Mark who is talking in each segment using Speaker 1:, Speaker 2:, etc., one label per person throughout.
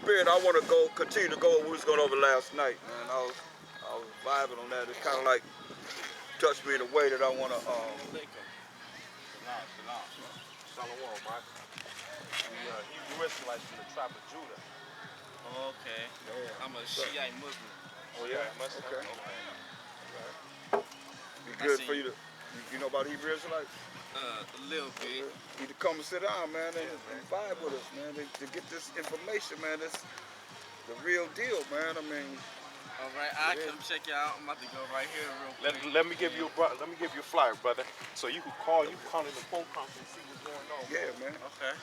Speaker 1: spirit, I want to continue to go what we was going over last night, man. I was vibing on that. It kind of like touched me in a way that I want to.
Speaker 2: Thaahwam, right? Hebrew Israelites from the tribe of Judah.
Speaker 3: Okay. Yeah. I'm a Shiite Muslim.
Speaker 2: Oh yeah, Muslim.
Speaker 1: Okay.
Speaker 2: Okay.
Speaker 1: Be good for you to. You know about Hebrew Israelites?
Speaker 3: A little bit.
Speaker 1: You need to come and sit down, man, and vibe with us, man, to get this information, man. This the real deal, man. I mean.
Speaker 3: All right, I come check you out. I'm about to go right here real quick.
Speaker 2: Let me give you a flyer, brother. So you can call in the phone conference and see what's going on.
Speaker 1: Yeah, man.
Speaker 3: Okay.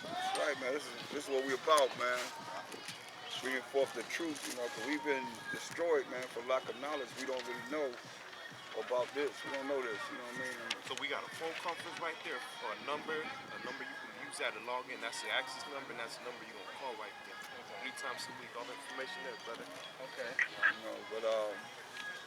Speaker 1: That's right, man. This is what we're about, man. Bringing forth the truth, you know, because we've been destroyed, man, for lack of knowledge. We don't really know about this. We don't know this, you know what I mean?
Speaker 2: So we got a phone conference right there for a number you can use that to log in. That's the access number, and that's the number you're gonna call right there. Anytime some week, all the information there, brother.
Speaker 1: Okay. You know, but it'll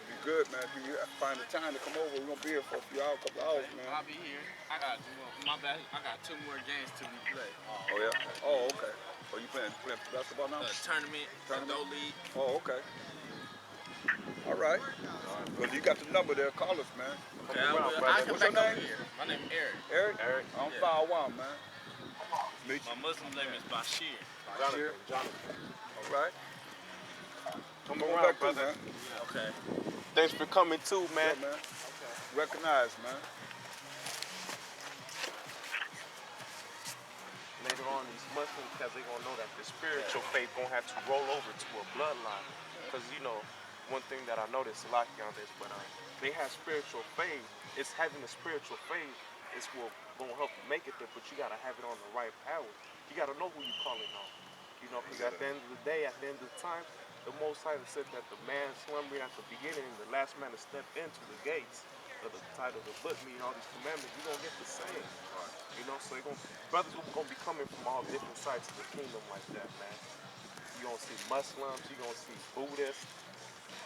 Speaker 1: be good, man. If you find the time to come over, we're gonna be here for a few hours, couple hours, man.
Speaker 3: I'll be here. I got 2 more games to replay.
Speaker 1: Oh yeah. Oh, okay. Oh, you playing basketball now?
Speaker 3: Tournament. Adult league.
Speaker 1: Oh, okay. All right. Well, you got the number there. Call us, man.
Speaker 3: Okay, What's your name? Here. My name is Eric.
Speaker 1: Eric? I'm Thaahwam, man. Meet you.
Speaker 3: My Muslim name is Bashir.
Speaker 1: Jonathan. All right.
Speaker 2: Come around, brother.
Speaker 3: Okay.
Speaker 2: Thanks for coming too, man.
Speaker 1: Yeah, man. Okay. Recognize, man.
Speaker 2: Later on, these Muslims, because they're going to know that the spiritual faith going to have to roll over to a bloodline. Because, you know, one thing that I noticed a lot on this, but they have spiritual faith. It's having the spiritual faith is what going to help you make it there, but you got to have it on the right power. You got to know who you're calling on. You know, because at the end of the day, at the end of the time, the Most High said that the man slumbering at the beginning, the last man to step into the gates of the title of the book, meaning all these commandments, you're going to get the same. You know, so brothers are going to be coming from all different sides of the kingdom like that, man. You're going to see Muslims, you're going to see Buddhists,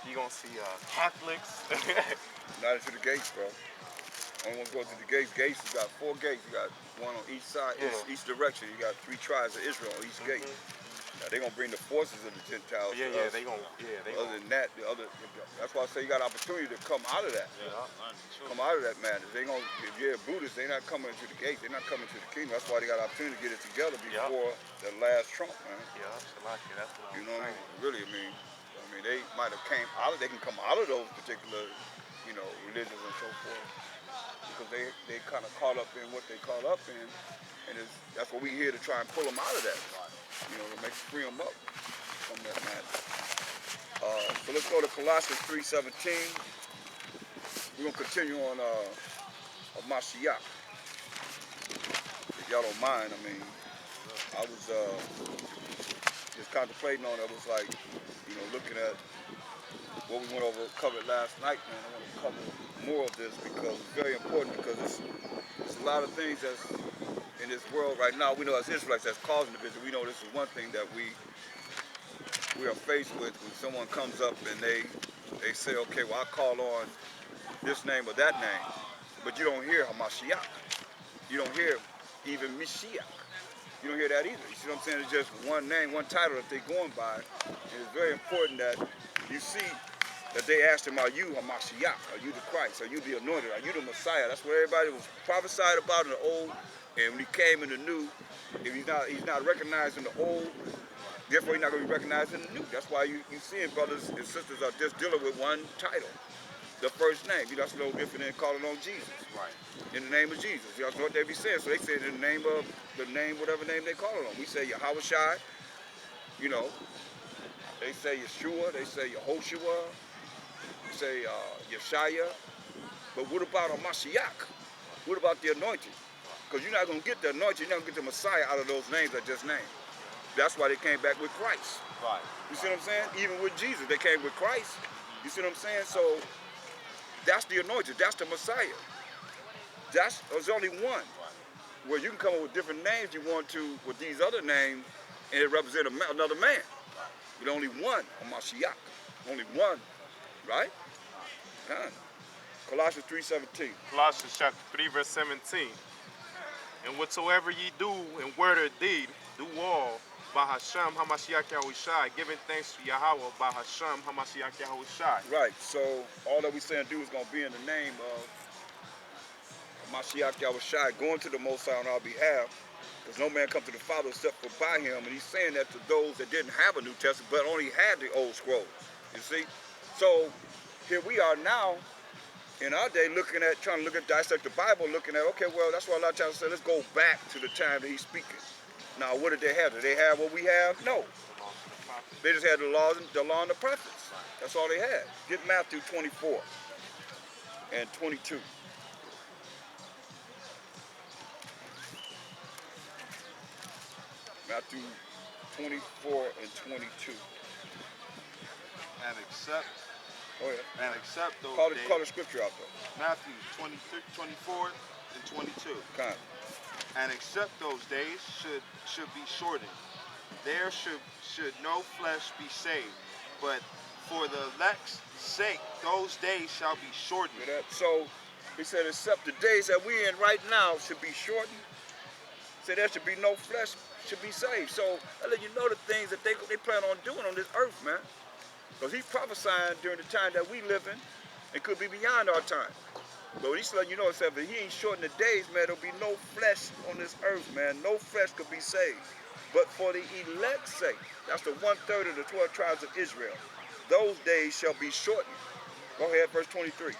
Speaker 2: you're going to see Catholics.
Speaker 1: Not into the gates, bro. Only one goes to the gates. Gates, you got 4 gates. You got one on each side, each direction. You got 3 tribes of Israel on each gate. Now, they're going to bring the forces of the Gentiles to us. Other than that, that's why I say you got opportunity to come out of that. Come out of that madness. They gonna, if you're a Buddhist, they're not coming to the gate. They're not coming to the kingdom. That's why they got opportunity to get it together before the last Trump, man.
Speaker 2: Yeah, absolutely. That's what
Speaker 1: you know what I mean? Really, I mean, they might have came out of. They can come out of those particular, you know, religions and so forth, because they kind of caught up in what they caught up in, and that's what we here to try and pull them out of that. You know, to free them up from that madness. So let's go to Colossians 3:17. We're gonna continue on Mashayach. If y'all don't mind, I mean, I was just contemplating on it. I was like, you know, looking at what we covered last night, man. I want to cover more of this because it's very important, because it's a lot of things that's in this world right now. We know as Israelites that's causing division. We know this is one thing that we are faced with when someone comes up and they say, okay, well, I call on this name or that name, but you don't hear Mashayach. You don't hear even Mashayach. You don't hear that either. You see what I'm saying? It's just one name, one title that they're going by. And it's very important that you see that they asked him, are you Mashayach? Are you the Christ? Are you the anointed? Are you the Messiah? That's what everybody was prophesied about in the old. And when he came in the new, if he's not recognized in the old, therefore he's not going to be recognized in the new. That's why you see brothers and sisters are just dealing with one title, the first name. You know, that's no different than calling on Jesus.
Speaker 2: Right.
Speaker 1: In the name of Jesus. You know what they be saying. So they say in the name of whatever name they call it on. We say Yahawashi, you know. They say Yeshua, they say Yehoshua, they say Yeshaya. But what about Mashayach? What about the anointed? Because you're not going to get the anointed, you're not going to get the Messiah out of those names I just named. That's why they came back with Christ.
Speaker 2: Right.
Speaker 1: You see what I'm saying? Even with Jesus, they came with Christ. You see what I'm saying? So that's the anointed, that's the Messiah. There's only one. Where you can come up with different names you want to with these other names, and it represents another man. But only one, Mashayach. Only one, right? Colossians 3:17.
Speaker 2: Colossians chapter 3, verse 17. And whatsoever ye do in word or deed, do all by Hashem Hamashiach Yahawashi, giving thanks to Yahweh by Hashem Hamashiach Yahawashi.
Speaker 1: Right. So all that we say and do is going to be in the name of Mashayach Yahawashi, going to the Most High on our behalf, because no man come to the Father except for by him. And he's saying that to those that didn't have a New Testament, but only had the old scrolls. You see? So here we are now in our day trying to look at, dissect the Bible, looking at, okay, well, that's why a lot of times I say, let's go back to the time that he's speaking. Now, what did they have? Did they have what we have? No. They just had the law and the prophets. That's all they had. Get Matthew 24 and 22. Matthew 24 and 22.
Speaker 4: And accept.
Speaker 1: Oh, yeah.
Speaker 4: And accept those
Speaker 1: Call
Speaker 4: days.
Speaker 1: the scripture out though.
Speaker 4: Matthew 23, 24 and 22.
Speaker 1: Kind.
Speaker 4: And except those days should be shortened. There should no flesh be saved, but for the elect's sake, those days shall be shortened.
Speaker 1: Hear that? So he said, except the days that we're in right now should be shortened. He said there should be no flesh should be saved. So I let you know the things that they plan on doing on this earth, man. Because he's prophesying during the time that we live in. It could be beyond our time. But he's letting you know, except that he ain't shortened the days, man, there'll be no flesh on this earth, man. No flesh could be saved. But for the elect's sake, that's the 1/3 of the 12 tribes of Israel, those days shall be shortened. Go ahead, verse 23.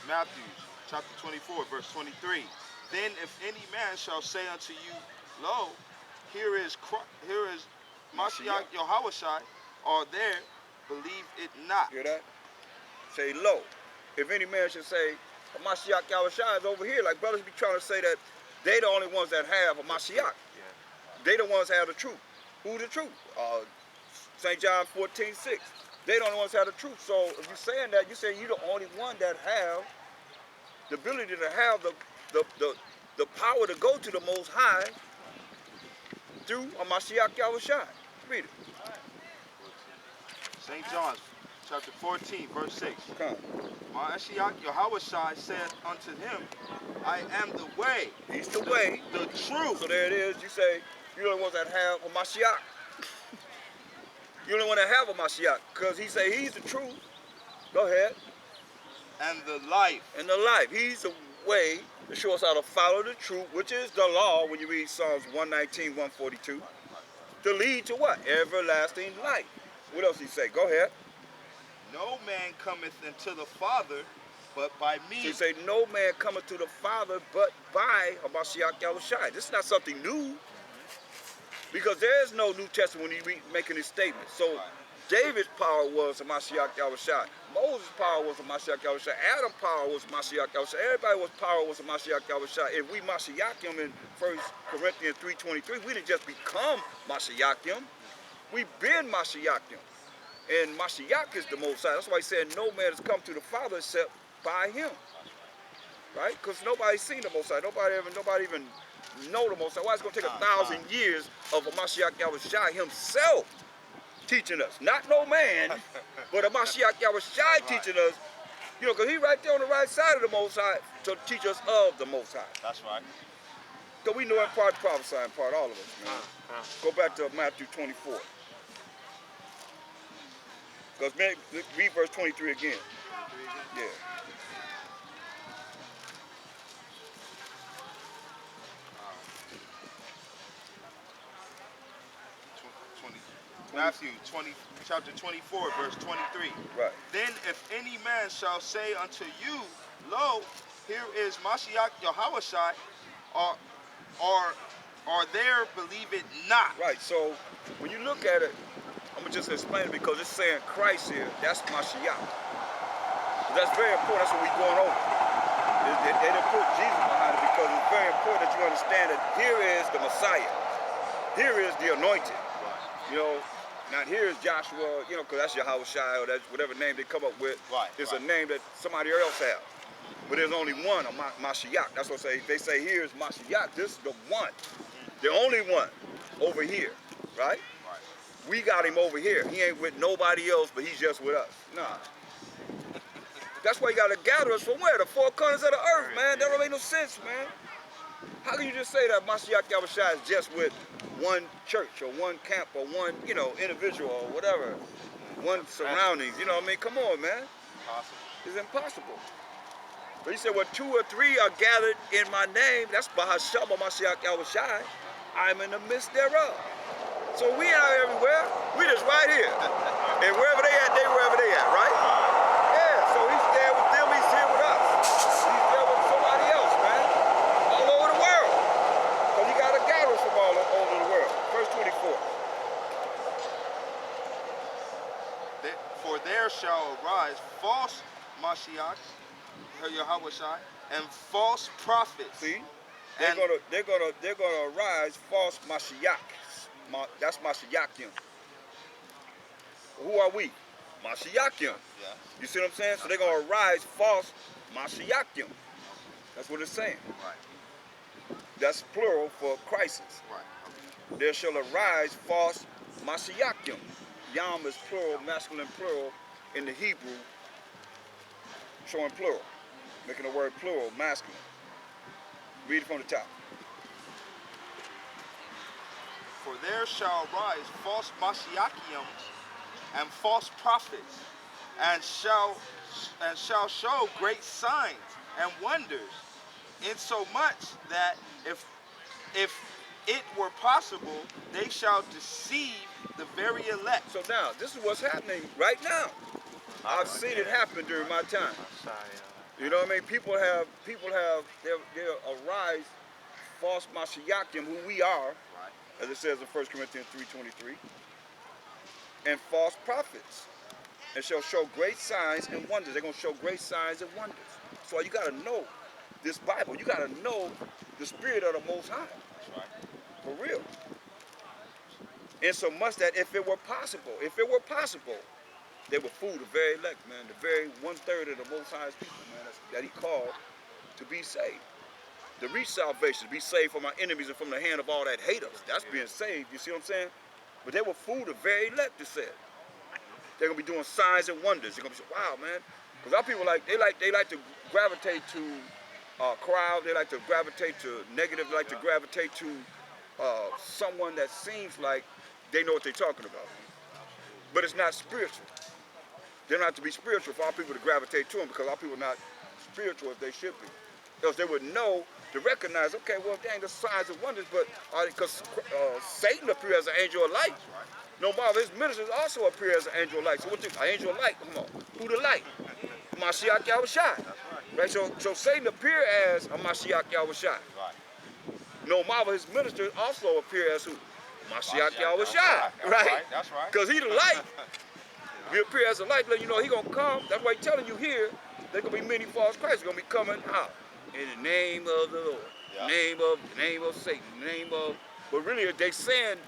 Speaker 4: Matthew chapter 24, verse 23. Then if any man shall say unto you, Lo, here is Mashayach Yahawashi, or there, believe it not.
Speaker 1: Hear that? Say, lo. If any man should say, Mashayach Yahawashi is over here, like brothers be trying to say that they the only ones that have a Mashayach.
Speaker 2: Yeah.
Speaker 1: They the ones that have the truth. Who the truth? St. John 14:6. They the only ones that have the truth. So if you're saying that, you're saying you're the only one that have the ability to have the power to go to the Most High through a Mashayach Yahawashi. Read it.
Speaker 4: St. John chapter 14, verse 6.
Speaker 1: Come.
Speaker 4: Mashayach Yahawashi said unto him, I am the way.
Speaker 1: He's the way.
Speaker 4: The truth.
Speaker 1: So there it is. You say, you're the only ones that have a Mashayach. You're the only one that have a Mashayach. Because he say he's the truth. Go ahead.
Speaker 4: And the life.
Speaker 1: And the life. He's the way to show us how to follow the truth, which is the law, when you read Psalms 119, 142. To lead to what? Everlasting life. What else he say? Go ahead.
Speaker 4: No man cometh into the Father, but by me.
Speaker 1: So he say, no man cometh to the Father, but by Mashayach Yahawashi. This is not something new. Because there is no New Testament when you read making this statement. So David's power was a Mashayach Yahawashi. Moses' power was a Mashayach Yahawashi. Adam's power was a Mashayach Yahawashi. Everybody's power was a Mashayach Yahawashi. If we Mashayach him in 1 Corinthians 3:23, we didn't just become Mashayach him. We've been Mashayach him. And Mashayach is the Most High. That's why he said no man has come to the Father except by him. Right? Because nobody's seen the Most High. Nobody even know the Most High. Why it's going to take 1,000 years of a Mashayach Yahawashi himself teaching us? Not no man, but a Mashayach Yahawashi teaching us. You know, because he's right there on the right side of the Most High to teach us of the Most High.
Speaker 4: That's right.
Speaker 1: Because we know in part prophesying part, all of us, man. Go back to Matthew 24. Because read verse 23 again. Yeah.
Speaker 4: Matthew chapter 24, verse 23.
Speaker 1: Right.
Speaker 4: Then if any man shall say unto you, Lo, here is Mashayach Yahawashi, or there, believe it not.
Speaker 1: Right. So when you look at it, I'm gonna just explain it because it's saying Christ here. That's Mashayach. That's very important. That's what we're going over. They didn't put Jesus behind it because it's very important that you understand that here is the Messiah. Here is the anointed. You know, not here is Joshua, you know, because that's Yahawashi or that's whatever name they come up with.
Speaker 4: Right.
Speaker 1: It's a name that somebody else has. But there's only one, a Mashayach. That's what they say here is Mashayach. This is the one. The only one over here, right? We got him over here. He ain't with nobody else, but he's just with us. Nah. That's why you got to gather us from where? The four corners of the earth, man. That don't make no sense, man. How can you just say that Mashayach Yahawashi is just with one church or one camp or one, individual or whatever, one surroundings? You know what I mean? Come on, man.
Speaker 4: Impossible.
Speaker 1: It's impossible. But he said, well, 2 or 3 are gathered in my name. That's Bahashama Mashayach Yahawashi. I'm in the midst thereof. So we out everywhere. We just right here. And wherever they at, they wherever they at, right? Yeah, so he's there with them, he's here with us. He's there with somebody else, man. All over the world. So you got to gather from all over the world. Verse 24.
Speaker 4: For there shall arise false Mashiachs, Yahawashi, and false prophets.
Speaker 1: See? They're gonna arise false Mashayachs. That's Mashayachim. Who are we? Mashayachim.
Speaker 4: Yeah.
Speaker 1: You see what I'm saying? So they're gonna arise false Mashayachim. That's what it's saying.
Speaker 4: Right.
Speaker 1: That's plural for crisis.
Speaker 4: Right.
Speaker 1: There shall arise false Mashayachim. Yam is plural, masculine plural in the Hebrew, showing plural, making the word plural masculine. Read it from the top.
Speaker 4: For there shall arise false Mashiachims and false prophets, and shall show great signs and wonders, insomuch that if it were possible, they shall deceive the very elect.
Speaker 1: So now, this is what's happening right now. I've seen it happen during my time. You know what I mean? People have, they'll arise false Mashayachim, who we are,
Speaker 4: Right.
Speaker 1: as it says in 1 Corinthians 3:23, and false prophets, and shall show great signs and wonders. They're going to show great signs and wonders. So you got to know this Bible. You got to know the Spirit of the Most High.
Speaker 4: That's right.
Speaker 1: For real. And so much that if it were possible, they would fool the very elect, man. The very 1/3 of the Most High's people, man, that he called to be saved. To reach salvation, to be saved from our enemies and from the hand of all that hate us. That's being saved, you see what I'm saying? But they will fool the very elect, it said. They're going to be doing signs and wonders. They're going to be saying, wow, man. Because our people, they like to gravitate to crowd. They like to gravitate to negative. They like to gravitate to someone that seems like they know what they're talking about. But it's not spiritual. They're not to be spiritual for our people to gravitate to them, because our people are not spiritual as they should be. Else they would know to recognize, okay, well, dang, there's signs and wonders, but because Satan appeared as an angel of light. No marvel, his ministers also appear as an angel of light. So what an angel of light? Come on. Who the light? Mashayach Yahawashi. Right? So Satan appeared as a Mashayach Yahawashi.
Speaker 4: Right.
Speaker 1: No marvel, his ministers also appear as who? Mashayach Yahawashi. Right?
Speaker 4: That's right.
Speaker 1: Because he the light. He appear as a light, letting you know he gonna come. That's why he's telling you here, there's gonna be many false Christs gonna be coming out in the name of the Lord,
Speaker 4: Yeah.
Speaker 1: name of Satan, but really they saying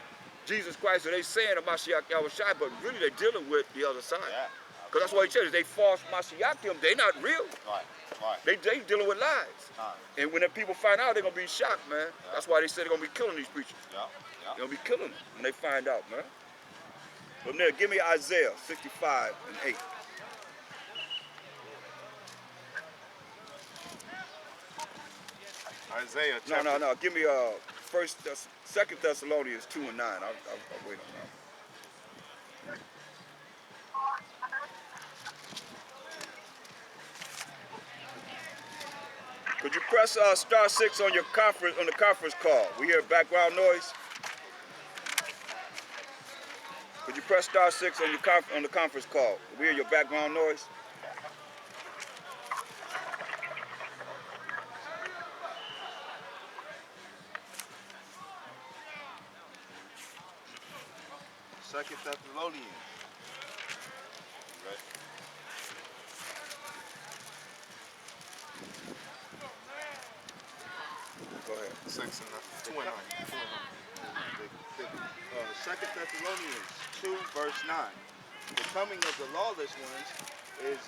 Speaker 1: Jesus Christ, or they saying a Mashayach Yahawashi, but really they're dealing with the other side.
Speaker 4: Yeah.
Speaker 1: Because that's why he says they false Mashayachim, they not real.
Speaker 4: Right. Right.
Speaker 1: They dealing with lies. And when the people find out, they're gonna be shocked, man.
Speaker 4: Yeah.
Speaker 1: That's why they said they're gonna be killing these preachers.
Speaker 4: Yeah.
Speaker 1: They're gonna be killing them when they find out, man. From there, give me Isaiah 65 and 8.
Speaker 2: Isaiah
Speaker 1: No,
Speaker 2: chapter.
Speaker 1: no. Give me 2 Thessalonians 2 and 9. I'll wait on that. Could you press *6 on your conference call? We hear background noise. Could you press *6 on the conference call? We hear your background noise.
Speaker 4: Second Thessalonians. Right.
Speaker 1: Go ahead.
Speaker 2: 6 and 2 and 9.
Speaker 4: Second Thessalonians 2, verse 9. The coming of the lawless ones is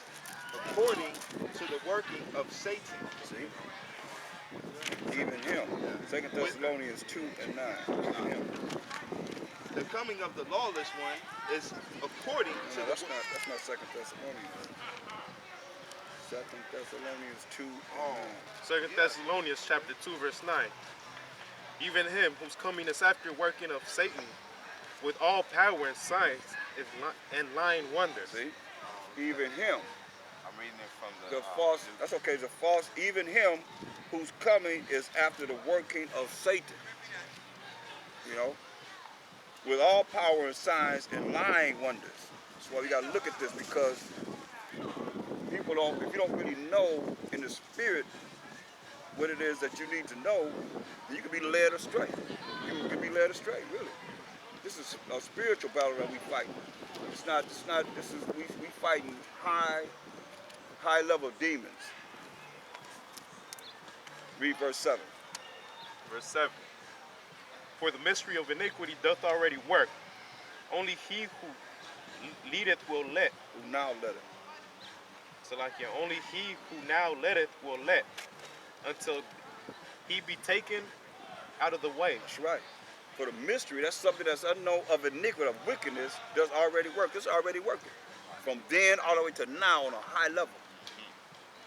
Speaker 4: according to the working of Satan.
Speaker 1: See? Even him. 2 Thessalonians 2 and 9. Even him.
Speaker 4: The coming of the lawless one is according to
Speaker 1: No,
Speaker 4: the
Speaker 1: that's not 2 Thessalonians. 2 Thessalonians 2.
Speaker 4: Oh.
Speaker 2: 2 Thessalonians chapter 2, verse 9. Even him whose coming is after working of Satan with all power and signs and lying wonders.
Speaker 1: See? Even him.
Speaker 4: I'm reading it from
Speaker 1: The false, that's okay, the false, even him whose coming is after the working of Satan. You know? With all power and signs and lying wonders. That's why we got to look at this, because people don't, if you don't really know in the spirit what it is that you need to know, then you can be led astray. You can be led astray, really. This is a spiritual battle that we fight. We fighting high level demons. Read verse 7.
Speaker 2: Verse 7. For the mystery of iniquity doth already work. Only he who leadeth will let.
Speaker 1: Who now let it.
Speaker 2: So like, yeah, only he who now letteth will let, until he be taken out of the way.
Speaker 1: That's right. For the mystery, that's something that's unknown of iniquity, of wickedness, does already work. It's already working. From then all the way to now on a high level.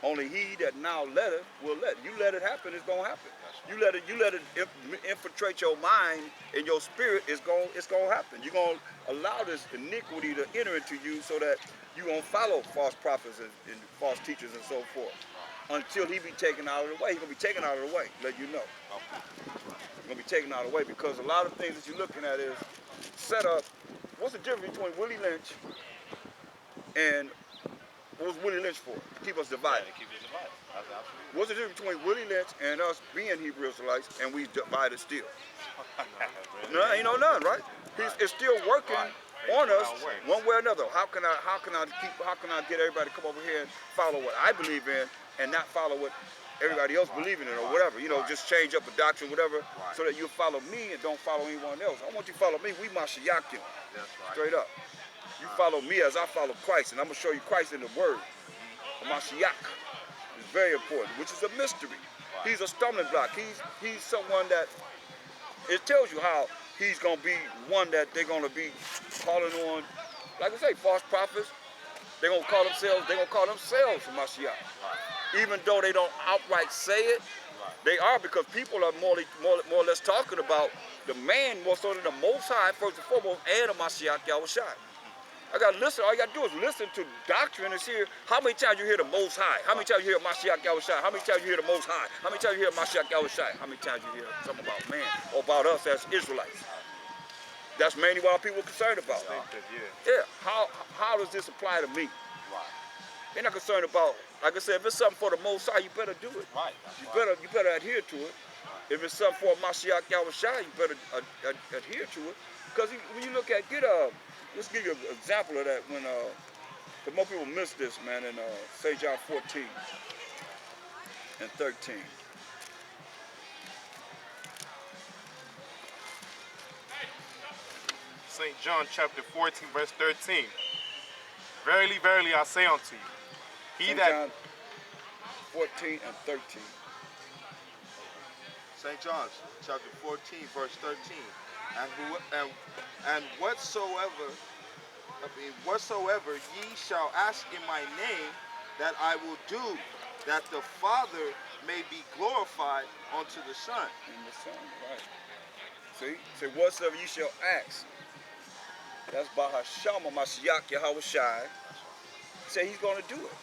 Speaker 1: Only he that now letteth will let. You let it happen, it's gonna happen. You let it infiltrate your mind and your spirit, it's gonna happen. You're gonna allow this iniquity to enter into you so that you won't follow false prophets and false teachers and so forth. Until he be taken out of the way. He's gonna be taken out of the way, let you know. He's gonna be taken out of the way, because a lot of things that you're looking at is set up. What's the difference between Willie Lynch and what was Willie Lynch for? To keep us divided.
Speaker 4: Yeah, to keep it divided. That's absolutely.
Speaker 1: What's the difference between Willie Lynch and us being Hebrew Israelites and we divided still? No, ain't no none, right? It's still working on us one way or another. How can I get everybody to come over here and follow what I believe in and not follow what everybody else believe in it or whatever? You know, just change up a doctrine, whatever, so that you follow me and don't follow anyone else. I want you to follow me. We Mashayach.
Speaker 4: That's right.
Speaker 1: Straight up. You follow me as I follow Christ, and I'm gonna show you Christ in the Word. Mashayach is very important, which is a mystery. He's a stumbling block. He's someone that it tells you how he's gonna be one that they're gonna be calling on. Like I say, false prophets. They're gonna call themselves Mashayach. Even though they don't outright say it, they are, because people are more or less talking about the man more so than the Most High, first and foremost, and the Mashayach Yahawashi. I gotta listen. All you gotta do is listen to doctrine and hear how many times you hear the Most High, how many times you hear Mashayach Yahawashi, how many times you hear the Most High, how many times you hear Mashayach Yahawashi, how many times you hear something about man or about us as Israelites. That's mainly what our people are concerned about. Yeah. How does this apply to me? They're not concerned about, like I said, if it's something for the Most High, you better do it.
Speaker 4: Right.
Speaker 1: You better adhere to it. If it's something for Mashayach Yahawashi, you better adhere to it. Because when you look at, let's give you an example of that when, because more people miss this, man, in St. John 14 and 13.
Speaker 2: St. John chapter 14, verse 13. Verily, verily, I say unto you, he
Speaker 1: St.
Speaker 2: that...
Speaker 1: John 14 and 13.
Speaker 4: St. John chapter 14, verse 13. And whatsoever ye shall ask in my name, that I will do, that the Father may be glorified unto the Son.
Speaker 1: In the Son, right. See, whatsoever you shall ask. That's Bahashama Mashayach Yahawashi. He said he's going to do it.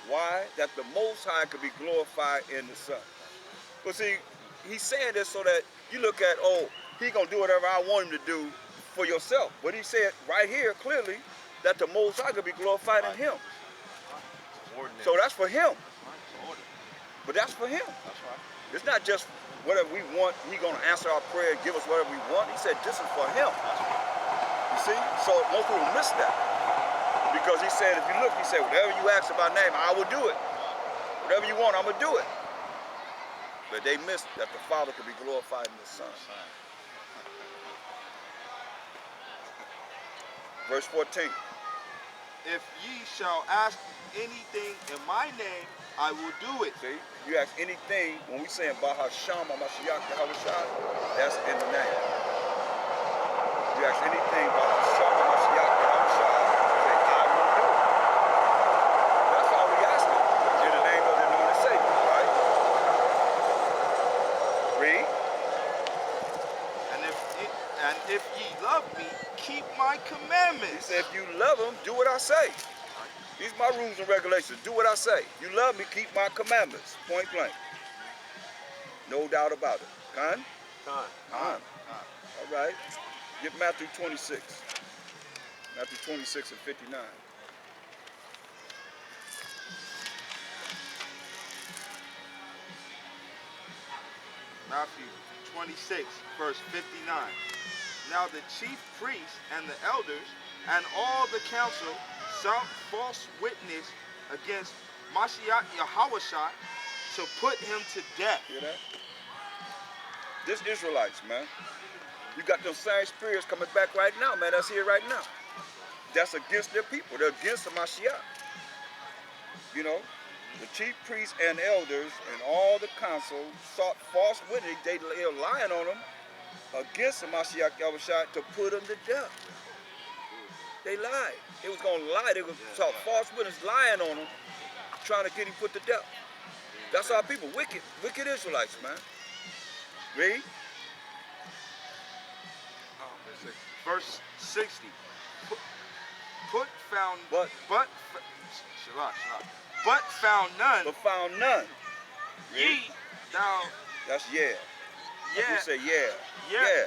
Speaker 1: Why? That the Most High could be glorified in the Son. But see, he's saying this so that you look at, he's going to do whatever I want him to do for yourself. But he said right here clearly that the Most High could be glorified in him. So that's for him. But that's for him. It's not just whatever we want, he's going to answer our prayer and give us whatever we want. He said this is for him. You see? So most people miss that. Because he said, if you look, he said, whatever you ask in my name, I will do it. Whatever you want, I'm going to do it. But they missed that the Father could be glorified in the Son. Verse 14.
Speaker 4: If ye shall ask anything in my name, I will do it.
Speaker 1: See, you ask anything, when we say Bahashama Mashayach Yahawashi, that's in the name. You ask anything Bahashama Mashayach Yahawashi, say, I will do it. That's all we asking.
Speaker 4: And if ye love me, keep my
Speaker 1: He
Speaker 4: commandments.
Speaker 1: said, if you love him, do what I say. These are my rules and regulations. Do what I say. You love me, keep my commandments. Point blank. No doubt about it. Con?
Speaker 2: Con.
Speaker 1: Con. All right. Get Matthew 26. Matthew 26 and 59.
Speaker 4: Matthew 26, verse 59. Now the chief priests and the elders and all the council sought false witness against Mashayach Yahawashi to put him to death.
Speaker 1: Hear that? This Israelites, man. You got them same spirits coming back right now, man. That's here right now. That's against their people. They're against the Mashayach. You know, the chief priests and elders and all the council sought false witness. They were lying on them against the Mashayach Yahawashi to put him to death. They lied. They was going to lie. They was sought false witness lying on him, trying to get him put to death. That's our people. Wicked Israelites, man. Read.
Speaker 4: Verse 60. Found none.
Speaker 1: But found none.
Speaker 4: Ye thou.
Speaker 1: That's yeah.
Speaker 4: Yeah.
Speaker 1: You say yeah.
Speaker 4: Yeah.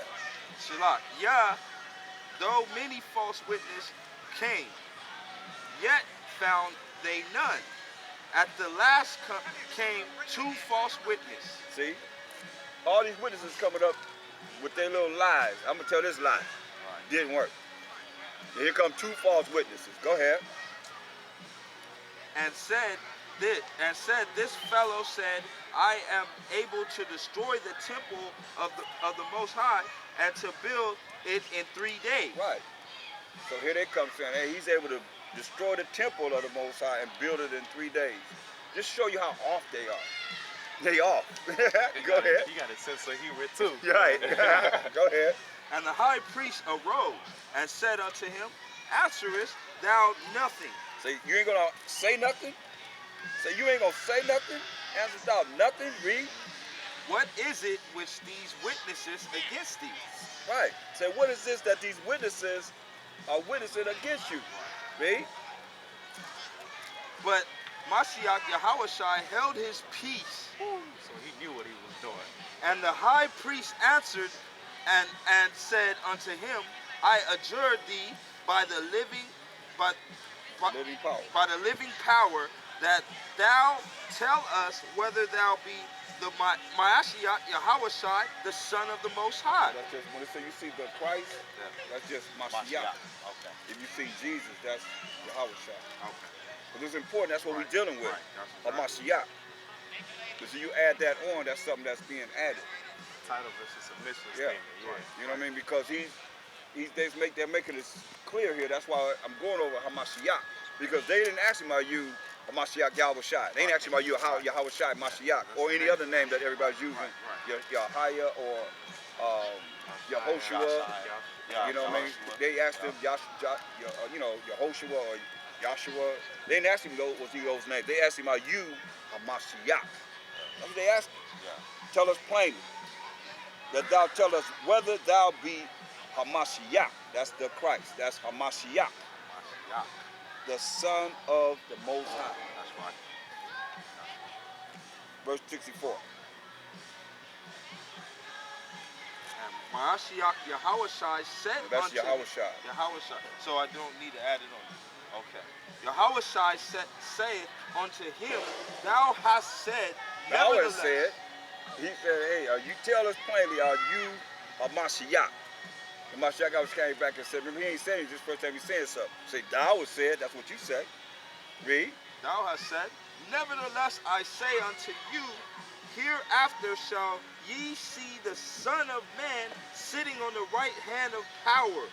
Speaker 4: Shalak. Yeah. Though many false witnesses came, yet found they none. At the last came two false witnesses.
Speaker 1: See? All these witnesses coming up with their little lies. I'm going to tell this lie. Didn't work. And here come two false witnesses. Go ahead.
Speaker 4: And said this fellow said, I am able to destroy the temple of the Most High and to build it in 3 days.
Speaker 1: Right. So here they come saying, hey, he's able to destroy the temple of the Most High and build it in 3 days. Just show you how off they are. They off. Go ahead.
Speaker 2: You got a sense of humor too.
Speaker 1: Right. Go ahead.
Speaker 4: And the high priest arose and said unto him, Answerest thou nothing?
Speaker 1: Say, you ain't gonna say nothing? Say, you ain't gonna say nothing? Answers thou nothing? Read.
Speaker 4: What is it which these witnesses against thee?
Speaker 1: Right. Say, what is this that these witnesses are witnessing against you? Read.
Speaker 4: But Mashayach Yahawashi held his peace.
Speaker 2: So he knew what he was doing.
Speaker 4: And the high priest answered and said unto him, I adjure thee by the living power that thou tell us whether thou be the Mashayach Yahawashi, the Son of the Most High.
Speaker 1: That's just, when it say you see the Christ, that's just Mashayach.
Speaker 2: Okay.
Speaker 1: If you see Jesus, that's Yahawashi.
Speaker 4: Okay.
Speaker 1: But it's important, that's what we're dealing with.
Speaker 4: Right.
Speaker 1: A Mashayach. Because you add that on, that's something that's being added.
Speaker 2: Title versus submission
Speaker 1: Yeah.
Speaker 2: statement. Yeah.
Speaker 1: You know what I mean? Because they're making this clear here. That's why I'm going over Hamashiach. Because they didn't ask him, are you Hamashiach Yahawashi? They didn't ask him, are you Yahawashi Mashiach? Or any other name that everybody's using. Yahaya or Yehoshua. You know what I mean? They asked him, Yehoshua or Yahshua. They didn't ask him was he those names. They asked him, are you Hamashiach? That's what they asked him. Tell us plainly that thou tell us whether thou be Hamashiach. That's the Christ. That's Hamashiach. The Son of the Most High.
Speaker 4: That's right.
Speaker 1: Verse 64.
Speaker 4: And Mashayach Yahawashi said
Speaker 1: That's
Speaker 4: unto
Speaker 1: Yahawashi.
Speaker 4: Yahawashi. So I don't need to add it on. Okay. Yahawashi saith unto him, Thou hast said,
Speaker 1: Thou
Speaker 4: nevertheless.
Speaker 1: hast said, he said, hey, you tell us plainly, are you Hamashiach? And Mashayach came back and said, remember, he ain't saying it, this first time he's saying something. Say, thou hast said, that's what you say. Read.
Speaker 4: Thou hast said, Nevertheless I say unto you, hereafter shall ye see the Son of Man sitting on the right hand of power,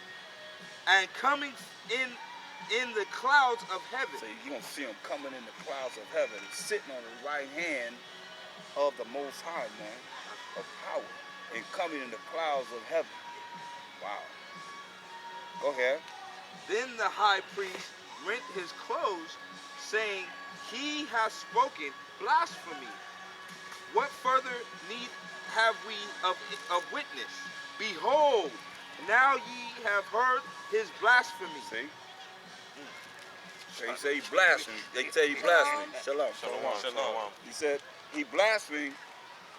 Speaker 4: and coming in the clouds of heaven.
Speaker 1: So you're going to see him coming in the clouds of heaven, sitting on the right hand of the Most High, man, of power, and coming in the clouds of heaven. Wow. Go ahead.
Speaker 4: Then the high priest rent his clothes, saying, He has spoken blasphemy. What further need have we of witness? Behold, Now ye have heard his blasphemy.
Speaker 1: See? He say he blasphemed. They say he blasphemed. Shalom.
Speaker 2: Shalom.
Speaker 1: He said he blasphemed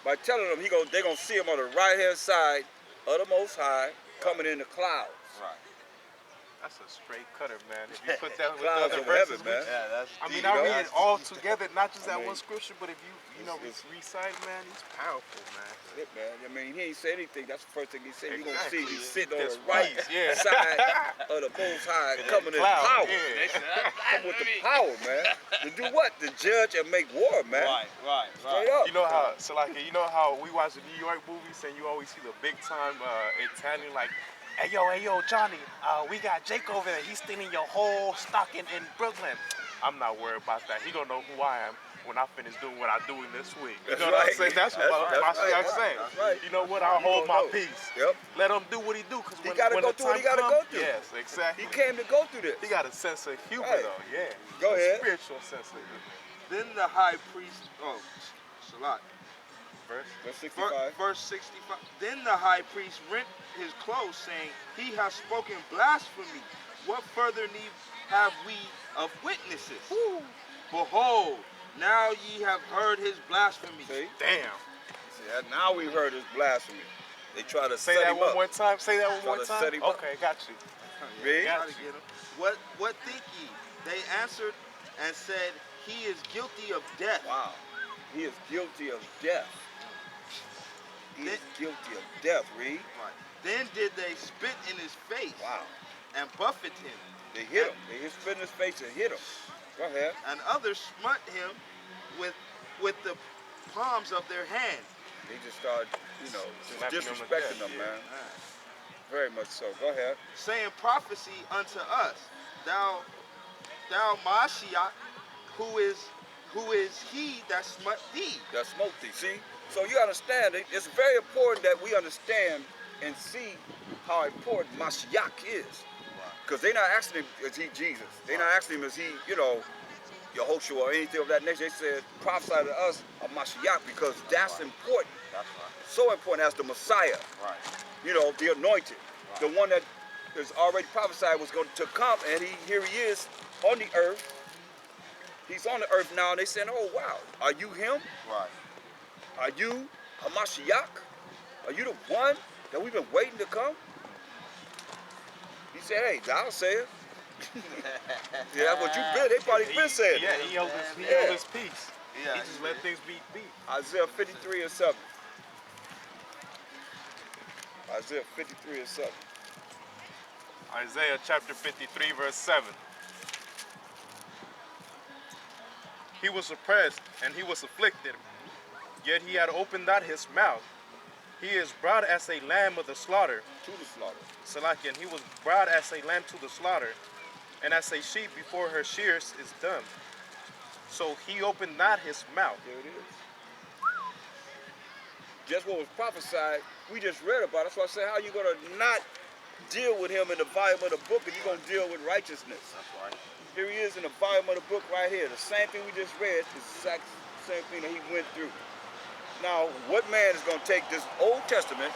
Speaker 1: by telling them they're gonna see him on the right hand side of the Most High coming in the clouds.
Speaker 4: Right.
Speaker 2: That's a straight cutter, man. If you put that with the
Speaker 1: Clouds
Speaker 2: other
Speaker 1: of
Speaker 2: verses,
Speaker 1: heaven, man.
Speaker 4: Yeah, that's
Speaker 2: I mean,
Speaker 4: deep.
Speaker 2: I read it all together, not just that
Speaker 1: I mean,
Speaker 2: one scripture, but if you
Speaker 1: it's-
Speaker 2: recite, man, it's powerful, man.
Speaker 1: It, man. I mean, he ain't said anything. That's the first thing he said. You're gonna see
Speaker 2: Exactly.
Speaker 1: he's sitting on
Speaker 2: That's
Speaker 1: the right
Speaker 2: right, yeah.
Speaker 1: side of the Most High, coming in
Speaker 2: Cloud,
Speaker 1: power.
Speaker 2: yeah.
Speaker 1: Come with the power, man. To do what? To judge and make war, man.
Speaker 4: Right.
Speaker 1: Straight up.
Speaker 2: You know how, so like, you know how we watch the New York movies and you always see the big time Italian, like, hey yo, Johnny, we got Jake over there. He's stealing your whole stock in Brooklyn. I'm not worried about that. He gonna know who I am when I finish doing what I do in this week. You know what I'm saying? That's what I'm saying.
Speaker 1: That's right.
Speaker 2: You know what? I'll hold my peace.
Speaker 1: Yep.
Speaker 2: Let him do what he do. Cause
Speaker 1: He
Speaker 2: when,
Speaker 1: gotta
Speaker 2: when
Speaker 1: go
Speaker 2: the
Speaker 1: through what
Speaker 2: time
Speaker 1: he gotta
Speaker 2: come,
Speaker 1: go through.
Speaker 2: Yes, exactly.
Speaker 1: He came to go through this.
Speaker 2: He got a sense of humor
Speaker 1: Right.
Speaker 2: though. Yeah.
Speaker 1: Go
Speaker 2: A
Speaker 1: ahead.
Speaker 2: Spiritual sense of humor.
Speaker 4: Then the high priest, Salat.
Speaker 2: Verse.
Speaker 1: Verse 65.
Speaker 4: Verse 65. Then the high priest rent his clothes, saying, He has spoken blasphemy. What further need have we of witnesses? Behold, now ye have heard his blasphemy.
Speaker 1: See?
Speaker 2: Damn.
Speaker 1: See, now we've heard his blasphemy. They try to
Speaker 2: Say
Speaker 1: set
Speaker 2: that
Speaker 1: him
Speaker 2: one
Speaker 1: up.
Speaker 2: more time. Say that one
Speaker 1: Try
Speaker 2: more
Speaker 1: to
Speaker 2: time.
Speaker 1: set him up.
Speaker 2: Okay, got you.
Speaker 1: Read.
Speaker 4: Try to get him. What think ye? They answered and said, He is guilty of death.
Speaker 1: Wow. He is guilty of death. He is guilty of death, read.
Speaker 4: Right. Then did they spit in his face
Speaker 1: Wow.
Speaker 4: and buffet him.
Speaker 1: They hit him. They spit in his face and hit him. Go ahead.
Speaker 4: And others smut him with the palms of their hands.
Speaker 1: They just started, just
Speaker 2: Slapping him to
Speaker 1: disrespecting
Speaker 2: death,
Speaker 1: them,
Speaker 2: yeah.
Speaker 1: man. Very much so. Go ahead.
Speaker 4: Saying prophecy unto us, thou Mashayach, who is he that smut thee?
Speaker 1: That smoke thee. See? So you understand, it's very important that we understand and see how important Mashayach is. Because they're not asking him, is he Jesus? They're not asking him, is he, Yahawashi or anything of that nature. They said, prophesy to us of Mashayach because that's important.
Speaker 4: That's right.
Speaker 1: So important as the Messiah.
Speaker 4: Right.
Speaker 1: The anointed. The one that is already prophesied was going to come, and here he is on the earth. He's on the earth now, and they said, oh, wow, are you him?
Speaker 4: Right.
Speaker 1: Are you a Mashayach? Are you the one that we've been waiting to come? He said, hey, I'll say it. Yeah, that's what you've been. They probably been saying it.
Speaker 2: Yeah, he held his peace.
Speaker 4: Yeah.
Speaker 2: He just let things be.
Speaker 1: Isaiah 53 and 7. Isaiah 53 and 7.
Speaker 2: Isaiah chapter 53, verse 7. He was oppressed and he was afflicted, yet he had opened not his mouth. He is brought as a lamb of the slaughter.
Speaker 1: To the slaughter.
Speaker 2: Salakian, he was brought as a lamb to the slaughter, and as a sheep before her shears is dumb. So he opened not his mouth.
Speaker 1: There it is. Just what was prophesied, we just read about it. That's why I say, how are you going to not deal with him in the volume of the book if you're going to deal with righteousness?
Speaker 4: That's right.
Speaker 1: Here he is in the volume of the book right here. The same thing we just read is the exact same thing that he went through. Now, what man is going to take this Old Testament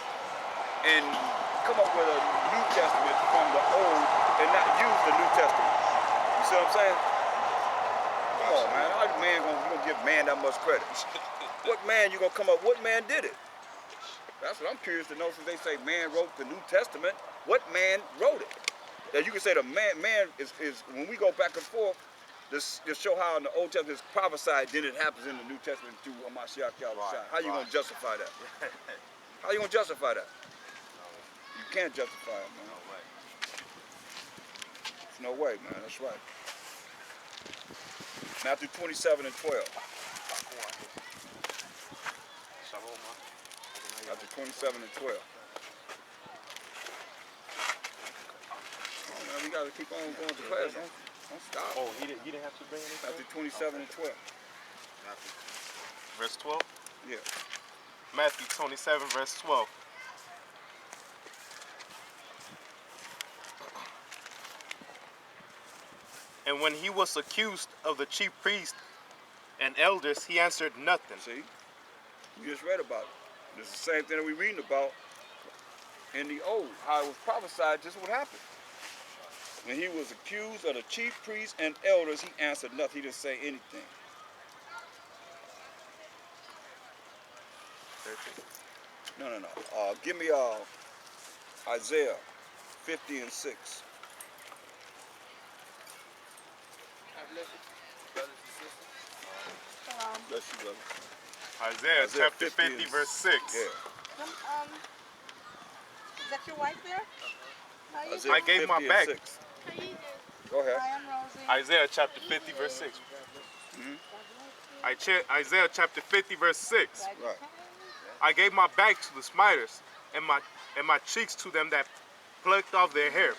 Speaker 1: and come up with a New Testament from the Old and not use the New Testament? You see what I'm saying? Come on, man. How you gonna give man that much credit? What man you gonna come up? What man did it? That's what I'm curious to know. Since they say man wrote the New Testament, what man wrote it? That you can say the man is when we go back and forth, this show how in the Old Testament is prophesied, then it happens in the New Testament through Mashayach Yahawashi. How you gonna justify that? How you gonna justify that? You can't justify it, man.
Speaker 4: No way.
Speaker 1: There's no way, man. That's right. Matthew 27 and 12. Matthew 27 and 12. Oh, man, we gotta keep on going to class. Don't stop.
Speaker 2: Oh, he didn't have to bring anything?
Speaker 1: Matthew 27 and 12.
Speaker 2: Verse 12?
Speaker 1: Yeah.
Speaker 2: Matthew 27, verse 12. And when he was accused of the chief priests and elders, he answered nothing.
Speaker 1: See? We just read about it. It's the same thing that we're reading about in the old, how it was prophesied, just what happened. When he was accused of the chief priests and elders, he answered nothing. He didn't say anything.
Speaker 2: 13.
Speaker 1: No. Give me Isaiah 50 and 6.
Speaker 3: God bless you, brothers and sisters.
Speaker 1: Bless you, brother.
Speaker 2: Isaiah chapter
Speaker 1: 50
Speaker 2: 50,
Speaker 1: and-
Speaker 2: verse 6.
Speaker 1: Yeah.
Speaker 5: Is that your wife there? How you
Speaker 1: Isaiah
Speaker 2: I gave my
Speaker 1: 50 and
Speaker 2: back.
Speaker 1: 6.
Speaker 5: How you doing?
Speaker 1: Go ahead.
Speaker 5: Hi, I'm Rosie.
Speaker 2: Isaiah chapter 50, verse 6.
Speaker 1: Mm-hmm.
Speaker 2: Isaiah chapter 50, verse 6.
Speaker 5: Glad you
Speaker 1: Right.
Speaker 5: came.
Speaker 2: I gave my back to the smiters, and my cheeks to them that plucked off their hair.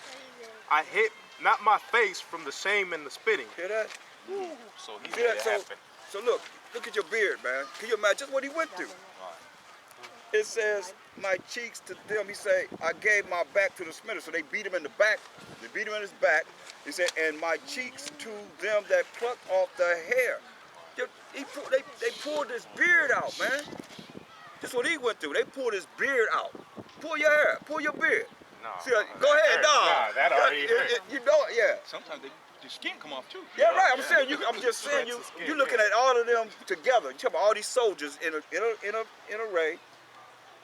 Speaker 2: I hid not my face from the shame and the spitting.
Speaker 1: Hear that?
Speaker 2: So he
Speaker 1: See
Speaker 2: made
Speaker 1: that?
Speaker 2: it
Speaker 1: So,
Speaker 2: happen.
Speaker 1: so look at your beard, man. Can you imagine just what he went through? It says, my cheeks to them, he said, I gave my back to the smithers. So they beat him in the back. They beat him in his back. He said, and my cheeks to them that plucked off the hair. They pulled his beard out, man. That's what he went through. They pulled his beard out. Pull your hair. Pull your beard.
Speaker 2: No,
Speaker 1: See, go ahead,
Speaker 2: hurts.
Speaker 1: dog.
Speaker 2: Nah, that already hurt.
Speaker 1: You know it, yeah.
Speaker 3: Sometimes the skin come off too.
Speaker 1: Yeah, right. I'm saying I'm just saying
Speaker 2: Shreds of skin,
Speaker 1: you're looking at all of them together. You talk about all these soldiers in an array.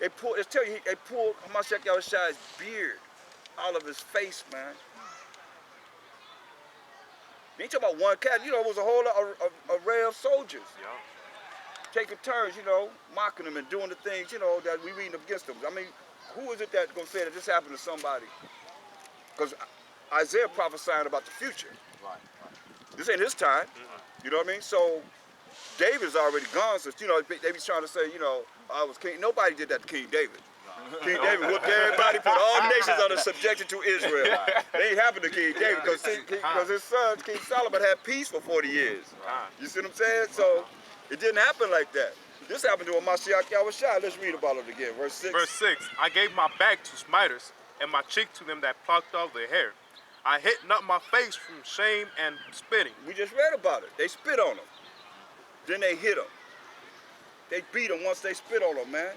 Speaker 1: They pull. It's telling you they pulled Mashayach Yahawashi's beard, all of his face, man. You ain't talking about one cat. You know, it was a whole array of soldiers
Speaker 2: Yeah.
Speaker 1: taking turns. You know, mocking them and doing the things. You know that we reading against them. I mean, who is it that's gonna say that this happened to somebody? Because Isaiah prophesying about the future.
Speaker 3: Right.
Speaker 1: This ain't his time. You know what I mean? So David's already gone. So you know they be trying to say, you know, I was king. Nobody did that to King David. King David whooped everybody, put all nations under subjection to Israel. They ain't happened to King David because his son King Solomon had peace for 40 years. You see what I'm saying? So it didn't happen like that. This happened to a Mashayach Yahawashi. Let's read about it again. Verse 6.
Speaker 2: Verse 6. I gave my back to smiters, and my cheek to them that plucked off their hair. I hid not my face from shame and spitting.
Speaker 1: We just read about it. They spit on him. Then they hit him. They beat him once they spit on him, man.